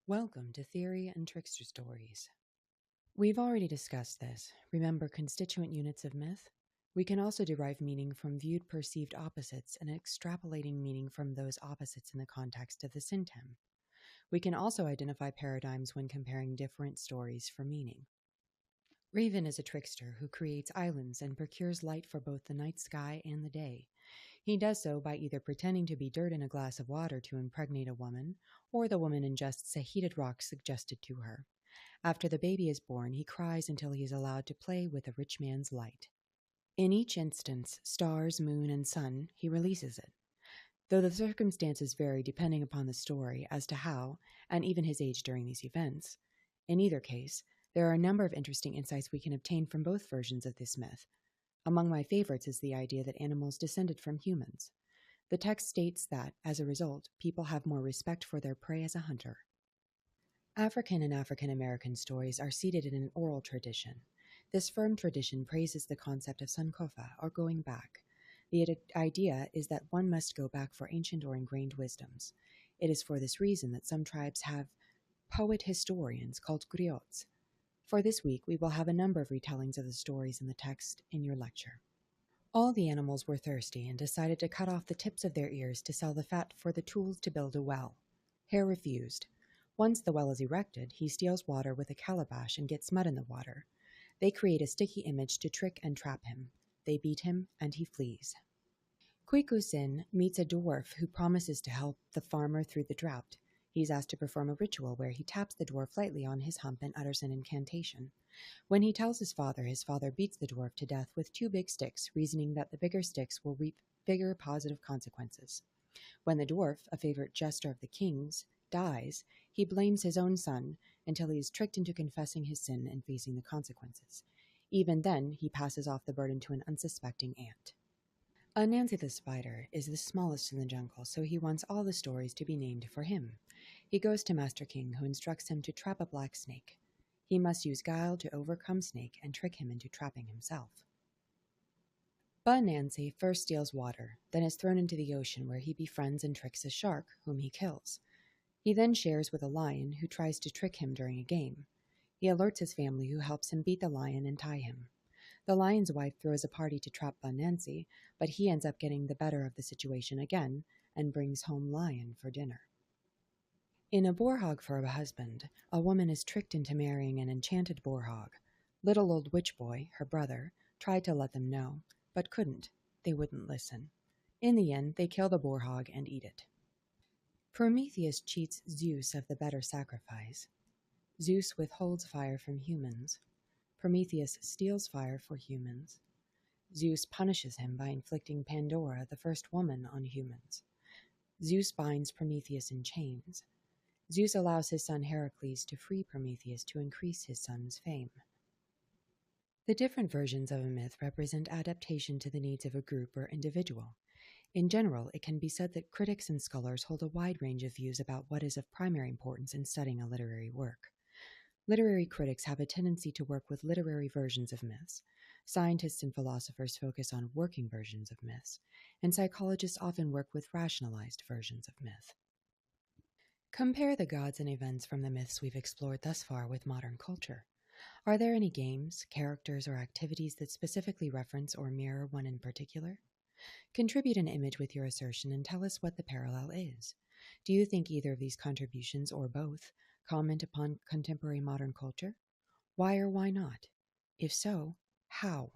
Welcome to Theory and Trickster Stories. We've already discussed this. Remember constituent units of myth? We can also derive meaning from viewed perceived opposites and extrapolating meaning from those opposites in the context of the syntem. We can also identify paradigms when comparing different stories for meaning. Raven is a trickster who creates islands and procures light for both the night sky and the day. He does so by either pretending to be dirt in a glass of water to impregnate a woman, or the woman ingests a heated rock suggested to her. After the baby is born, he cries until he is allowed to play with a rich man's light. In each instance, stars, moon, and sun, he releases it. Though the circumstances vary depending upon the story as to how, and even his age during these events, in either case, there are a number of interesting insights we can obtain from both versions of this myth. Among my favorites is the idea that animals descended from humans. The text states that, as a result, people have more respect for their prey as a hunter. African and African American stories are seated in an oral tradition. This firm tradition praises the concept of sankofa, or going back. The idea is that one must go back for ancient or ingrained wisdoms. It is for this reason that some tribes have poet-historians called griots. For this week, we will have a number of retellings of the stories in the text in your lecture. All the animals were thirsty and decided to cut off the tips of their ears to sell the fat for the tools to build a well. Hare refused. Once the well is erected, he steals water with a calabash and gets mud in the water. They create a sticky image to trick and trap him. They beat him, and he flees. Kwikusin meets a dwarf who promises to help the farmer through the drought. He's asked to perform a ritual where he taps the dwarf lightly on his hump and utters an incantation. When he tells his father beats the dwarf to death with 2 big sticks, reasoning that the bigger sticks will reap bigger positive consequences. When the dwarf, a favorite jester of the king's, dies, he blames his own son until he is tricked into confessing his sin and facing the consequences. Even then, he passes off the burden to an unsuspecting ant. Anansi the spider is the smallest in the jungle, so he wants all the stories to be named for him. He goes to Master King, who instructs him to trap a black snake. He must use guile to overcome Snake and trick him into trapping himself. Nancy first steals water, then is thrown into the ocean where he befriends and tricks a shark, whom he kills. He then shares with a lion who tries to trick him during a game. He alerts his family, who helps him beat the lion and tie him. The lion's wife throws a party to trap Nancy, but he ends up getting the better of the situation again and brings home lion for dinner. In A Boar Hog for a Husband, a woman is tricked into marrying an enchanted boar hog. Little old witch boy, her brother, tried to let them know, but couldn't. They wouldn't listen. In the end, they kill the boar hog and eat it. Prometheus cheats Zeus of the better sacrifice. Zeus withholds fire from humans. Prometheus steals fire for humans. Zeus punishes him by inflicting Pandora, the first woman, on humans. Zeus binds Prometheus in chains. Zeus allows his son Heracles to free Prometheus to increase his son's fame. The different versions of a myth represent adaptation to the needs of a group or individual. In general, it can be said that critics and scholars hold a wide range of views about what is of primary importance in studying a literary work. Literary critics have a tendency to work with literary versions of myths. Scientists and philosophers focus on working versions of myths, and psychologists often work with rationalized versions of myth. Compare the gods and events from the myths we've explored thus far with modern culture. Are there any games, characters, or activities that specifically reference or mirror one in particular? Contribute an image with your assertion and tell us what the parallel is. Do you think either of these contributions, or both, comment upon contemporary modern culture? Why or why not? If so, how?